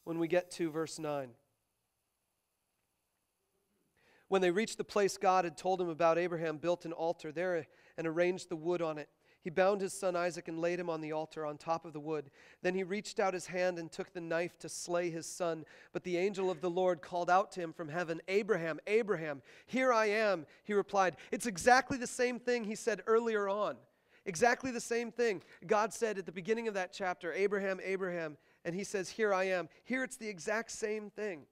when we get to verse 9. When they reached the place God had told him about, Abraham built an altar there and arranged the wood on it. He bound his son Isaac and laid him on the altar on top of the wood. Then he reached out his hand and took the knife to slay his son. But the angel of the Lord called out to him from heaven, "Abraham, Abraham, here I am," he replied. It's exactly the same thing he said earlier on. Exactly the same thing. God said at the beginning of that chapter, "Abraham, Abraham," and he says, "Here I am." Here it's the exact same thing.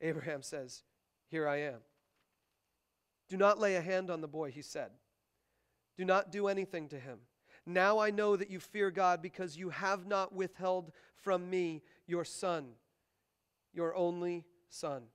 Abraham says, "Here I am." "Do not lay a hand on the boy," he said. "Do not do anything to him. Now I know that you fear God because you have not withheld from me your son, your only son."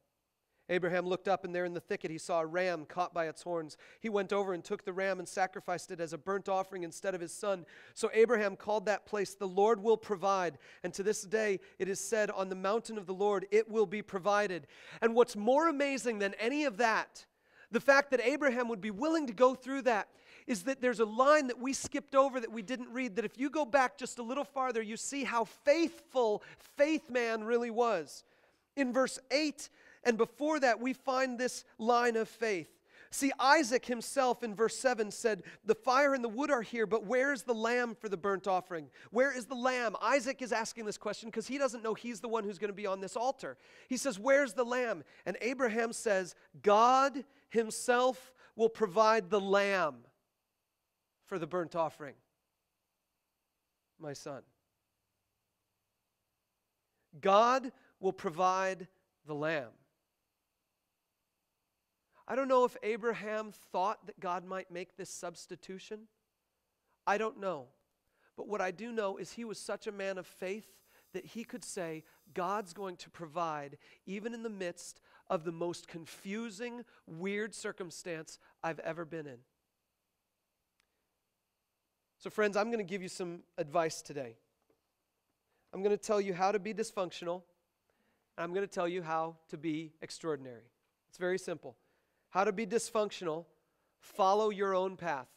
Abraham looked up, and there in the thicket he saw a ram caught by its horns. He went over and took the ram and sacrificed it as a burnt offering instead of his son. So Abraham called that place, "The Lord will provide." And to this day it is said, "On the mountain of the Lord it will be provided." And what's more amazing than any of that, the fact that Abraham would be willing to go through that, is that there's a line that we skipped over that we didn't read, that if you go back just a little farther, you see how faithful Faithman really was. In verse 8 and before that, we find this line of faith. See, Isaac himself in verse 7 said, "The fire and the wood are here, but where is the lamb for the burnt offering? Where is the lamb?" Isaac is asking this question because he doesn't know he's the one who's going to be on this altar. He says, "Where's the lamb?" And Abraham says, "God himself will provide the lamb for the burnt offering, my son." God will provide the lamb. I don't know if Abraham thought that God might make this substitution. I don't know. But what I do know is he was such a man of faith that he could say, God's going to provide even in the midst of the most confusing, weird circumstance I've ever been in. So friends, I'm going to give you some advice today. I'm going to tell you how to be dysfunctional. I'm going to tell you how to be extraordinary. It's very simple. How to be dysfunctional, follow your own path.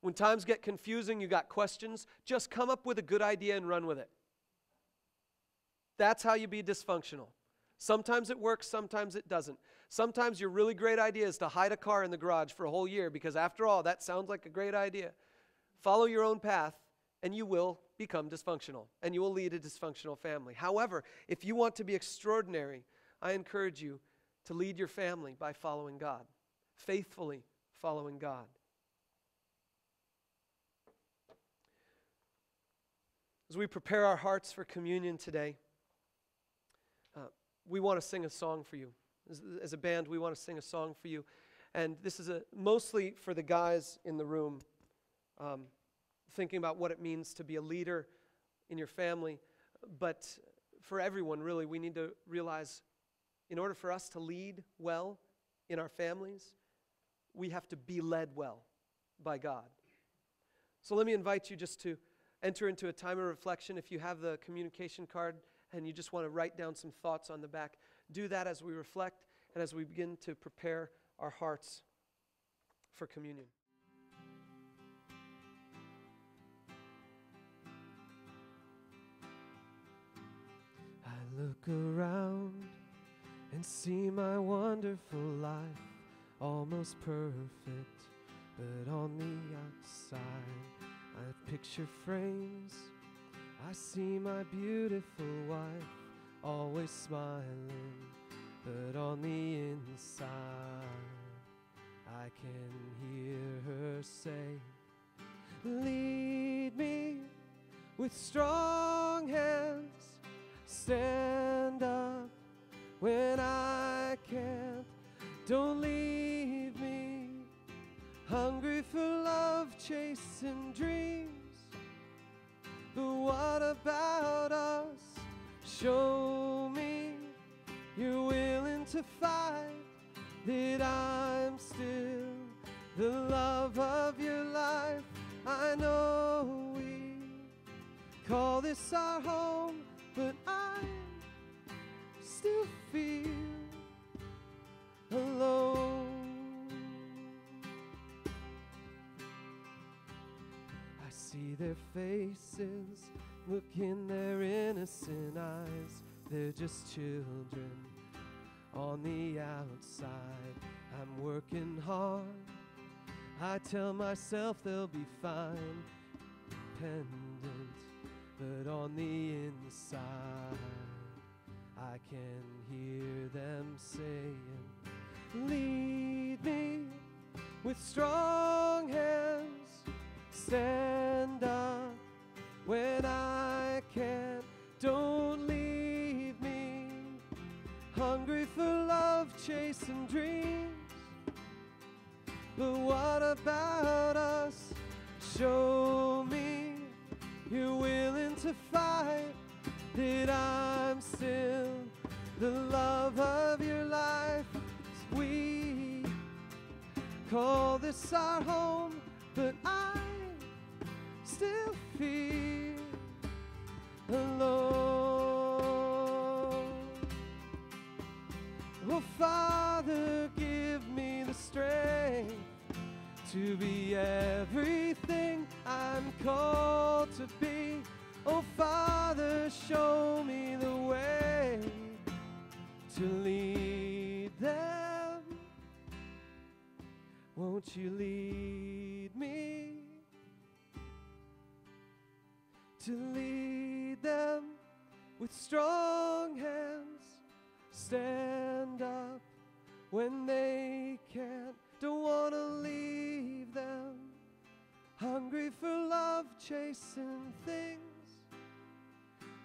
When times get confusing, you got questions, just come up with a good idea and run with it. That's how you be dysfunctional. Sometimes it works, sometimes it doesn't. Sometimes your really great idea is to hide a car in the garage for a whole year because after all, that sounds like a great idea. Follow your own path and you will become dysfunctional and you will lead a dysfunctional family. However, if you want to be extraordinary, I encourage you to lead your family by following God, faithfully following God. As we prepare our hearts for communion today, we want to sing a song for you. As a band, we want to sing a song for you. And this is mostly for the guys in the room, thinking about what it means to be a leader in your family. But for everyone, really, we need to realize in order for us to lead well in our families, we have to be led well by God. So let me invite you just to enter into a time of reflection. If you have the communication card and you just want to write down some thoughts on the back, do that as we reflect and as we begin to prepare our hearts for communion. I look around and see my wonderful life, almost perfect, but on the outside, I picture frames. I see my beautiful wife, always smiling, but on the inside, I can hear her say, "Lead me with strong hands, stand up when I can't, don't leave me hungry for love, chasing dreams. But what about us? Show me you're willing to fight, that I'm still the love of your life. I know we call this our home, but I still feel alone. I see their faces, look in their innocent They're just children on the outside. I'm working hard. I tell myself they'll be fine, dependent, but on the inside, I can hear them saying, lead me with strong hands, stand up when I can't, don't leave me, hungry for love, chasing dreams. But what about us? Show me you're willing to fight, that I'm still the love of your life. We call this our home, but I still feel alone. Oh, Father, give me the strength to be everything I'm called to be. Oh, Father, show me the way to lead them. Won't you lead me to lead them with strong hands, stand up when they can't, don't want to leave them, hungry for love, chasing things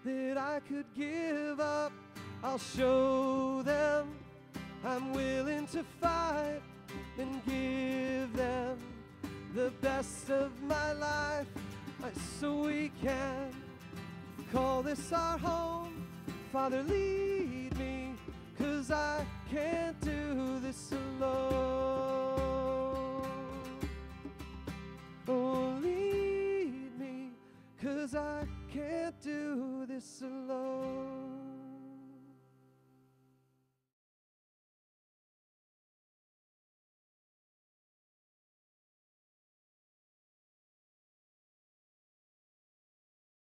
that I could give up. I'll show them I'm willing to fight and give them the best of my life, so we can call this our home. Father, lead me, 'cause I can't do this alone. Oh, lead me, 'cause I can't do this alone.